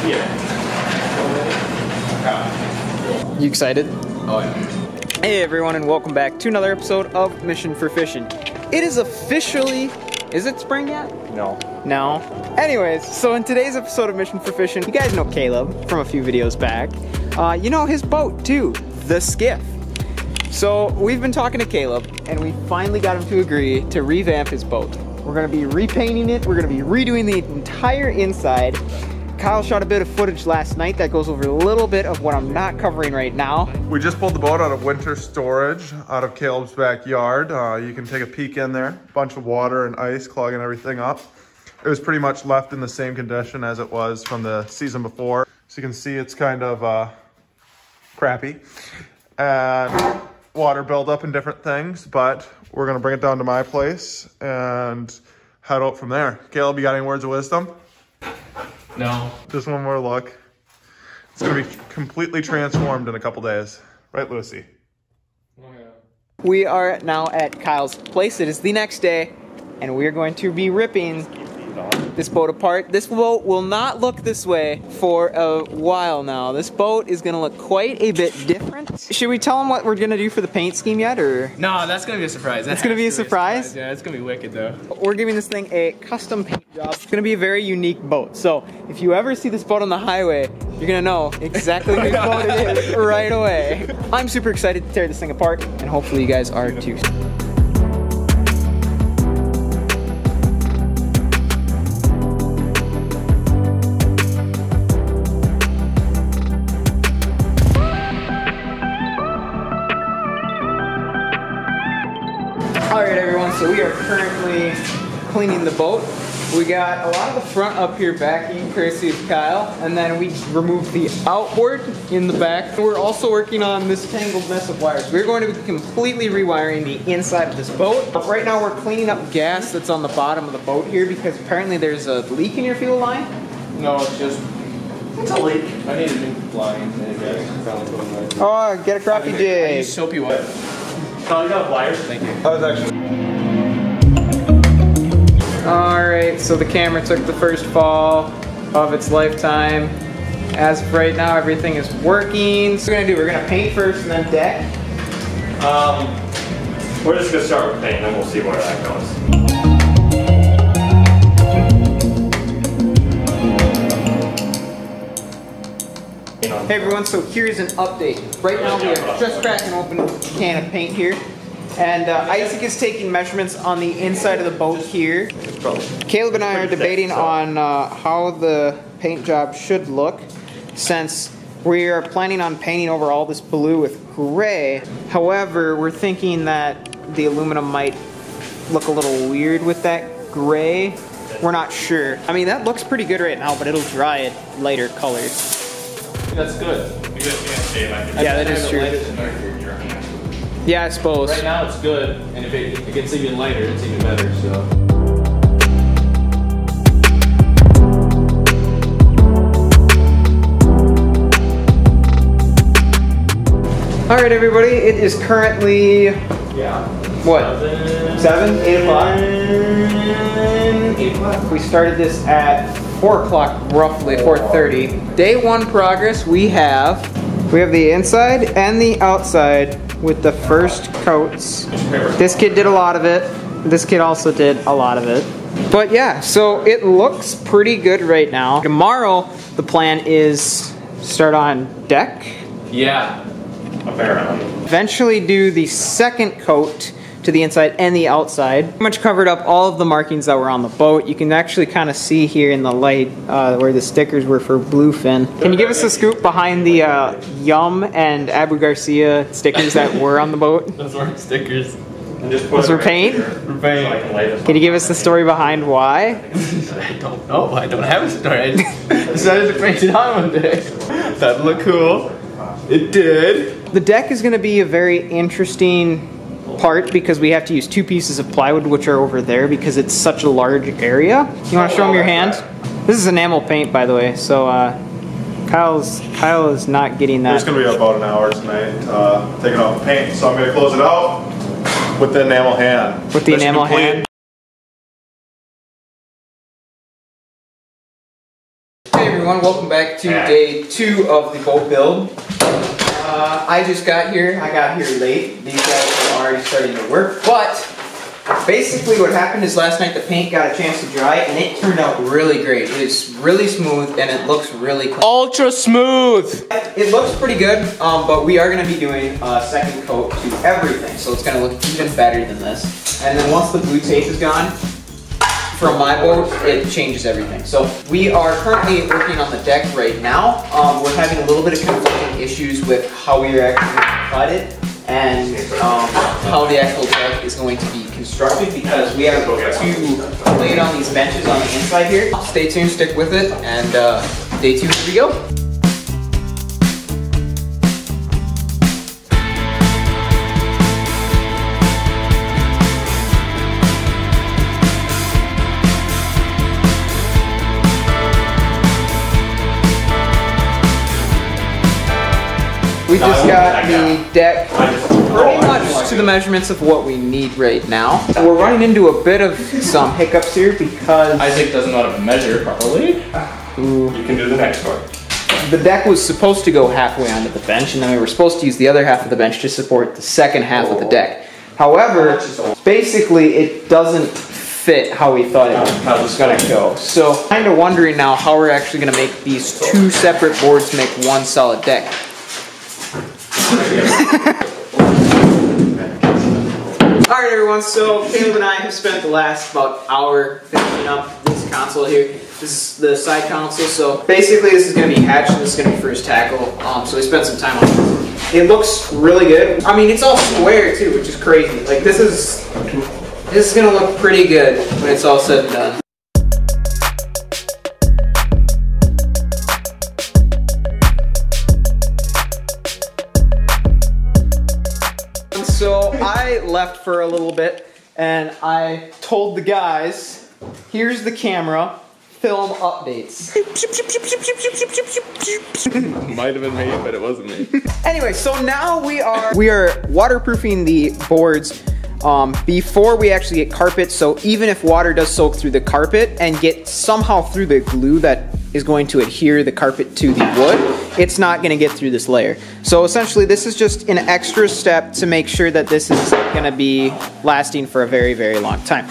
You excited? Oh yeah. Hey everyone, and welcome back to another episode of Mission for Fishing. It is officially... Is it spring yet? No. No. Anyways, so in today's episode of Mission for Fishing, you guys know Caleb from a few videos back. You know his boat too, the Skiff. So we've been talking to Caleb, and we finally got him to agree to revamp his boat. We're gonna be repainting it, we're gonna be redoing the entire inside. Kyle shot a bit of footage last night that goes over a little bit of what I'm not covering right now. We just pulled the boat out of winter storage out of Caleb's backyard. You can take a peek in there. Bunch of water and ice clogging everything up. It was pretty much left in the same condition as it was from the season before. So you can see it's kind of crappy. And water buildup and different things, but we're gonna bring it down to my place and head out from there. Caleb, you got any words of wisdom? No. Just one more look. It's gonna be completely transformed in a couple days. Right, Lucy? Oh yeah. We are now at Kyle's place. It is the next day, and we're going to be ripping this boat apart. This boat will not look this way for a while now. This boat is gonna look quite a bit different. Should we tell them what we're gonna do for the paint scheme yet, or? No, that's gonna be a surprise. It's gonna be a surprise? Yeah, it's gonna be wicked though. We're giving this thing a custom paint job. It's gonna be a very unique boat. So if you ever see this boat on the highway, you're gonna know exactly whose boat it is right away. I'm super excited to tear this thing apart, and hopefully you guys are too. Alright everyone, so we are currently cleaning the boat. We got a lot of the front up here backing, courtesy of Kyle, and then we removed the outboard in the back. We're also working on this tangled mess of wires. We're going to be completely rewiring the inside of this boat. But right now we're cleaning up gas that's on the bottom of the boat here because apparently there's a leak in your fuel line. No, it's just... It's a leak. I need a new line. Oh, get a crappie I jig. use soapy wet. Oh, you got pliers? Thank you. That was actually... Alright, so the camera took the first fall of its lifetime. As of right now, everything is working. So what we're gonna do, we're gonna paint first and then deck. We're just gonna start with paint, then we'll see where that goes. Hey everyone, so here's an update. Right now we are just cracking open a can of paint here. And Isaac is taking measurements on the inside of the boat here. Caleb and I are debating on how the paint job should look, since we are planning on painting over all this blue with gray. However, we're thinking that the aluminum might look a little weird with that gray. We're not sure. I mean, that looks pretty good right now, but it'll dry it lighter colors. That's good. Yeah, that is true. Yeah, I suppose. Right now it's good, and if it gets even lighter, it's even better, so. Alright everybody, it is currently, what, 7? 8 o'clock? 8 o'clock. We started this at 4 o'clock roughly, 4:30. Day 1 progress, we have the inside and the outside with the first coats. This kid did a lot of it. This kid also did a lot of it. But yeah, so it looks pretty good right now. Tomorrow, the plan is start on deck. Yeah. Apparently. Eventually do the second coat to the inside and the outside. Pretty much covered up all of the markings that were on the boat. You can actually kind of see here in the light where the stickers were for Bluefin. Can you give us a scoop behind the Yum and Abu Garcia stickers that were on the boat? Those weren't stickers. Those were paint? Can you give us the story behind why? I don't know. I don't have a story. I just decided to paint it on one day. That'd look cool. It did. The deck is going to be a very interesting part because we have to use 2 pieces of plywood, which are over there because it's such a large area. You want to show them your hand? This is enamel paint, by the way, so Kyle is not getting that. It's going to be about an hour tonight taking off the paint, so I'm going to close it out with the enamel hand. With the enamel hand? Hey everyone, welcome back to day 2 of the boat build. I just got here. I got here late. These guys are already starting to work. But basically what happened is last night the paint got a chance to dry and it turned out really great. It is really smooth and it looks really clean. Ultra smooth! It looks pretty good, but we are going to be doing a second coat to everything. So it's going to look even better than this. And then once the blue tape is gone, from my boat, it changes everything. So we are currently working on the deck right now. We're having a little bit of conflicting issues with how we are actually going to cut it and how the actual deck is going to be constructed because we have to lay it on these benches on the inside here. Stay tuned, stick with it, and day 2, here we go. We just got the deck pretty much to the measurements of what we need right now. We're running into a bit of some hiccups here because Isaac doesn't know how to measure properly. You can do the next one. the deck was supposed to go halfway onto the bench, and then we were supposed to use the other half of the bench to support the second half of the deck. However, basically it doesn't fit how we thought it was going to go. So kind of wondering now how we're actually going to make these two separate boards to make one solid deck. Alright everyone, so Caleb and I have spent the last about hour finishing up this console here. This is the side console, so basically this is going to be hatch and this is going to be for his tackle. So we spent some time on it. It looks really good. I mean, it's all square too, which is crazy. Like this is going to look pretty good when it's all said and done. So I left for a little bit and I told the guys, here's the camera, film updates. Might have been me, but it wasn't me. Anyway, so now we are waterproofing the boards before we actually get carpet, so even if water does soak through the carpet and get somehow through the glue that is going to adhere the carpet to the wood, it's not going to get through this layer. So essentially this is just an extra step to make sure that this is going to be lasting for a very, very long time.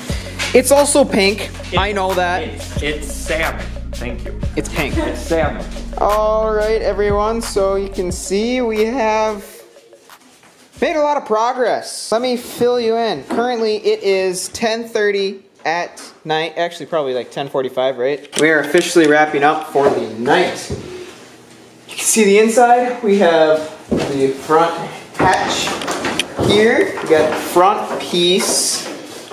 It's also pink, I know that. It's salmon, thank you. It's pink. It's salmon. Alright everyone, so you can see we have made a lot of progress. Let me fill you in. Currently it is 10:30 at night. Actually probably like 10:45, right? We are officially wrapping up for the night. You can see the inside. We have the front hatch here. We got the front piece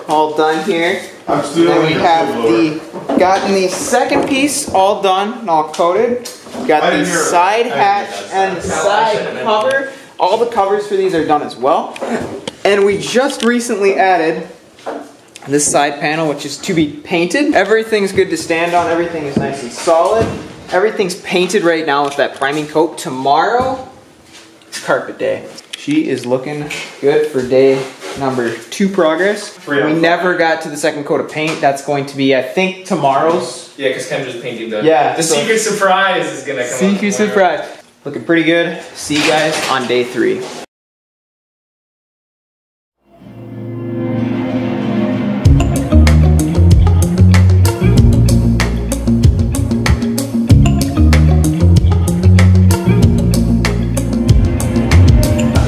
all done here. Then we have gotten the second piece all done and all coated. Got the side hatch and the side cover. All the covers for these are done as well. And we just recently added this side panel, which is to be painted. Everything's good to stand on. Everything is nice and solid. Everything's painted right now with that priming coat. Tomorrow is carpet day. She is looking good for day number 2 progress. We never got to the second coat of paint. That's going to be, I think, tomorrow's. Yeah, because Kendra's painting the... Yeah. The secret surprise is going to come up. Secret surprise. Looking pretty good. See you guys on day 3.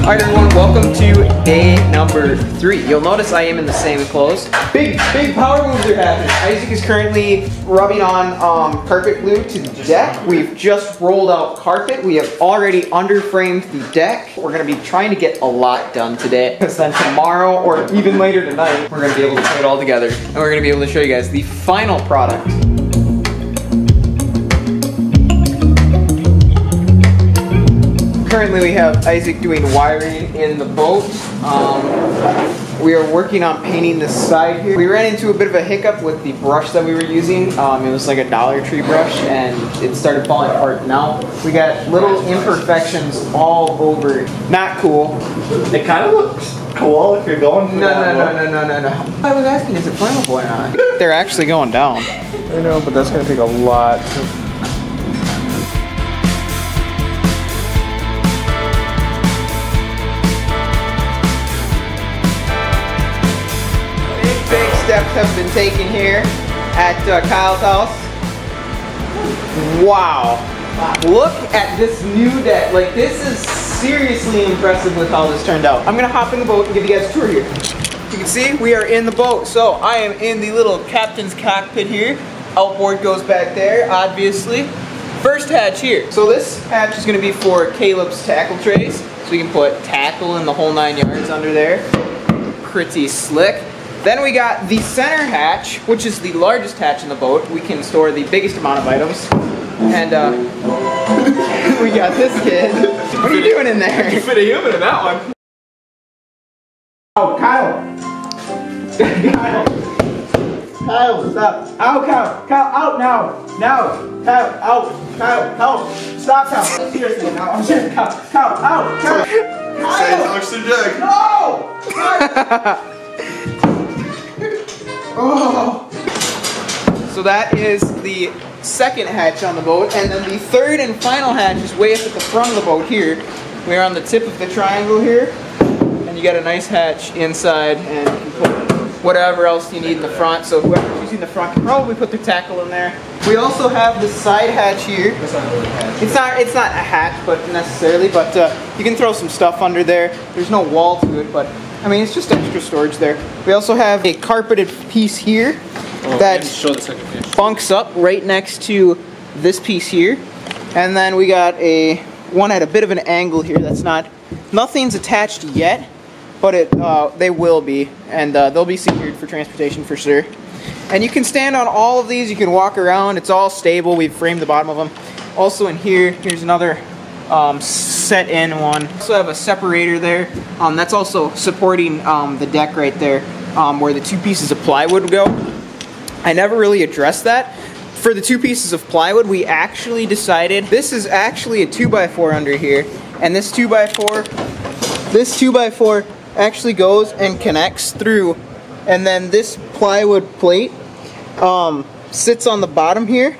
Alright everyone, welcome to day number 3. You'll notice I am in the same clothes. Big power moves are happening. Isaac is currently rubbing on carpet glue to the deck. We've just rolled out carpet. We have already underframed the deck. We're going to be trying to get a lot done today, because then tomorrow or even later tonight, we're going to be able to put it all together. And we're going to be able to show you guys the final product. Currently we have Isaac doing wiring in the boat. We are working on painting the side here. We ran into a bit of a hiccup with the brush that we were using. It was like a Dollar Tree brush and it started falling apart. Now we got little imperfections all over. Not cool. It kind of looks cool if you're going. No. I was asking, is it flammable or not? They're actually going down. I know, but that's going to take a lot. taken here at Kyle's house. Wow. Look at this new deck. Like, this is seriously impressive with how this turned out. I'm gonna hop in the boat and give you guys a tour here. You can see we are in the boat. So I am in the little captain's cockpit here. Outboard goes back there, obviously. First hatch here. So this hatch is gonna be for Caleb's tackle trays. So we can put tackle in the whole 9 yards under there. Pretty slick. Then we got the center hatch, which is the largest hatch in the boat. We can store the biggest amount of items. And we got this kid. What are you doing in there? You fit a human in that one. Oh, Kyle. Kyle. Kyle, stop. Out, Kyle. Kyle, out now. Now. Kyle, out. Kyle, out. Stop, Kyle. Seriously, now. I'm serious. Kyle, out. Kyle. Say oxygen jack. No! Oh. So that is the second hatch on the boat, and then the third and final hatch is way up at the front of the boat here. We're on the tip of the triangle here, and you got a nice hatch inside, and you can put whatever else you need in the front. So whoever's using the front can probably put their tackle in there. We also have the side hatch here. It's not a hatch, but necessarily, but you can throw some stuff under there. There's no wall to it, but I mean, it's just extra storage there. We also have a carpeted piece here that bunks up right next to this piece here. And then we got one at a bit of an angle here that's nothing's attached yet, but they will be, and they'll be secured for transportation for sure. And you can stand on all of these, you can walk around, it's all stable, we've framed the bottom of them. Also in here's another set in one. Also have a separator there. That's also supporting the deck right there, where the 2 pieces of plywood go. I never really addressed that. For the 2 pieces of plywood, we actually decided this is actually a 2x4 under here, and this 2x4 actually goes and connects through, and then this plywood plate sits on the bottom here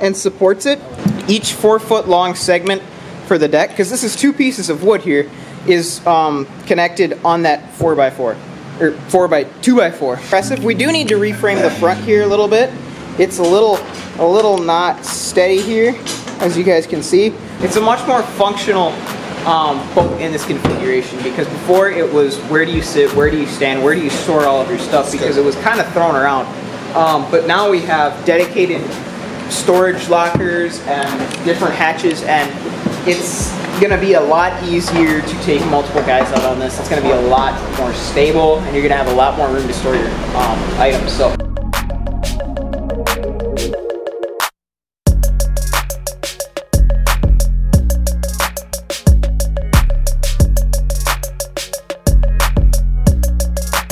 and supports it. Each 4-foot long segment for the deck, because this is 2 pieces of wood here, is connected on that 4x4 or 2x4. Impressive. We do need to reframe the front here a little bit. It's a little not steady here, as you guys can see. It's a much more functional boat in this configuration, because before it was where do you sit, where do you stand, where do you store all of your stuff, because it was kind of thrown around. But now we have dedicated storage lockers and different hatches, and it's gonna be a lot easier to take multiple guys out on this. It's gonna be a lot more stable, and you're gonna have a lot more room to store your items. So.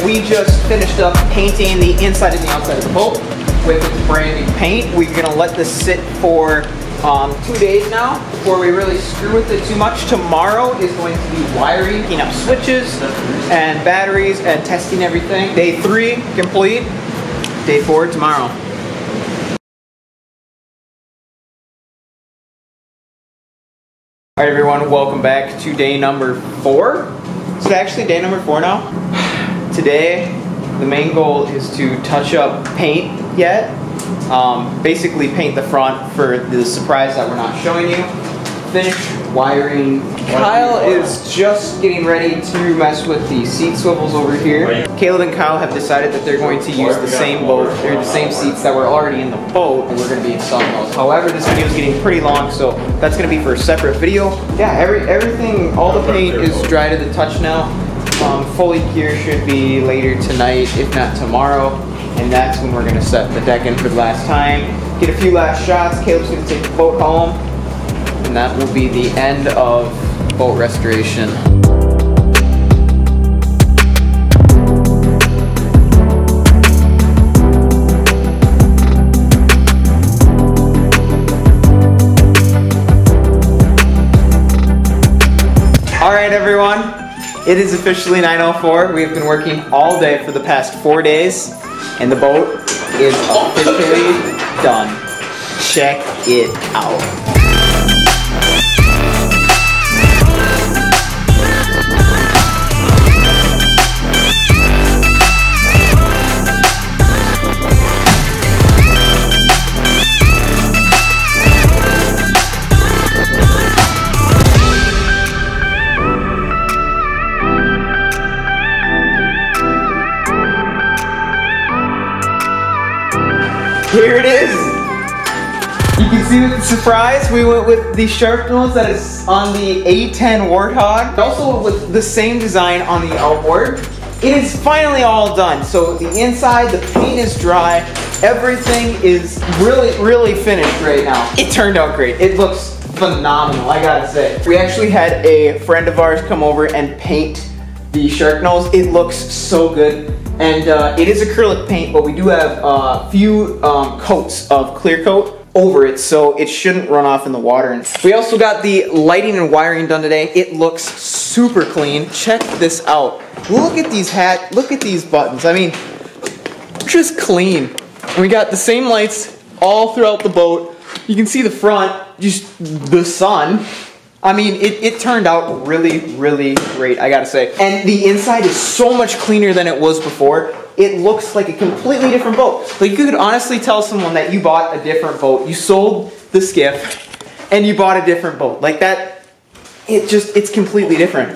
We just finished up painting the inside and the outside of the boat with brand new paint. We're gonna let this sit for 2 days now before we really screw with it too much. Tomorrow is going to be wiring, picking up switches and batteries and testing everything. Day 3 complete. Day 4 tomorrow. Alright everyone, welcome back to day number 4. Is it actually day number 4 now? Today, the main goal is to touch up paint yet. Basically paint the front for the surprise that we're not showing you. Finish wiring. Kyle is just getting ready to mess with the seat swivels over here. Caleb and Kyle have decided that they're going to use the same boat, or the same seats that were already in the boat, and we're going to be installing those. However, this video is getting pretty long, so that's going to be for a separate video. Yeah, everything, all the paint is dry to the touch now. Fully gear should be later tonight, if not tomorrow. And that's when we're going to set the deck in for the last time. Get a few last shots. Caleb's going to take the boat home. And that will be the end of boat restoration. Alright everyone, it is officially 9:04. We have been working all day for the past 4 days. And the boat is officially done. Check it out. Here it is. You can see with the surprise, we went with the sharp nose that is on the A10 Warthog. Also with the same design on the outboard. It is finally all done. So the inside, the paint is dry. Everything is really finished right now. It turned out great. It looks phenomenal, I gotta say. We actually had a friend of ours come over and paint the shark nose. It looks so good. And it is acrylic paint, but we do have a few coats of clear coat over it, so it shouldn't run off in the water. We also got the lighting and wiring done today. It looks super clean. Check this out. Look at these look at these buttons. I mean, just clean. And we got the same lights all throughout the boat. You can see the front, just the sun. I mean, it turned out really great, I gotta say. And the inside is so much cleaner than it was before. It looks like a completely different boat. Like, you could honestly tell someone that you bought a different boat. You sold the skiff and you bought a different boat. Like that, it's completely different.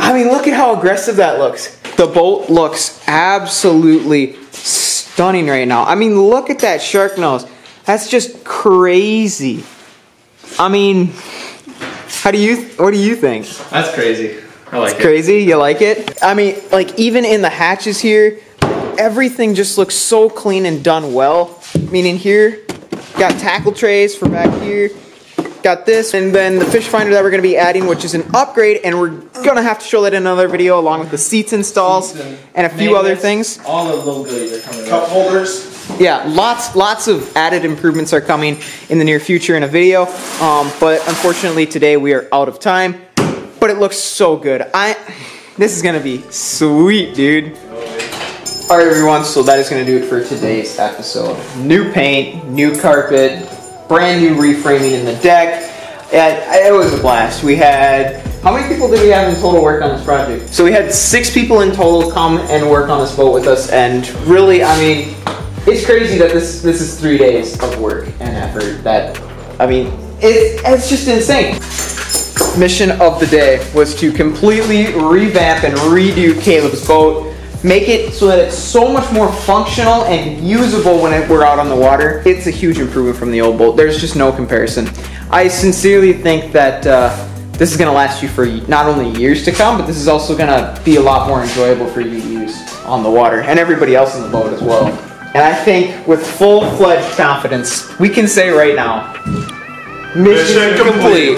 I mean, look at how aggressive that looks. The boat looks absolutely stunning right now. I mean, look at that shark nose. That's just crazy. I mean, what do you think? That's crazy. I like it. Crazy? You like it? I mean, like, even in the hatches here, everything just looks so clean and done well. I mean, in here, got tackle trays for back here. Got this, and then the fish finder that we're going to be adding, which is an upgrade, and we're going to have to show that in another video, along with the seats installs and a few other things. All the little goodies are coming. Cup holders. Yeah, lots of added improvements are coming in the near future in a video, but unfortunately today we are out of time. But it looks so good. This is gonna be sweet, dude. All right, everyone. So that is gonna do it for today's episode. New paint, new carpet, brand new reframing in the deck. And it was a blast. We had, how many people did we have in total work on this project? So we had 6 people in total come and work on this boat with us, and really, I mean, it's crazy that this is 3 days of work and effort. That, I mean, it's just insane. Mission of the day was to completely revamp and redo Caleb's boat, make it so that it's so much more functional and usable when we're out on the water. It's a huge improvement from the old boat. There's just no comparison. I sincerely think that this is going to last you for not only years to come, but this is also going to be a lot more enjoyable for you to use on the water, and everybody else in the boat as well. And I think with full-fledged confidence, we can say right now, mission complete.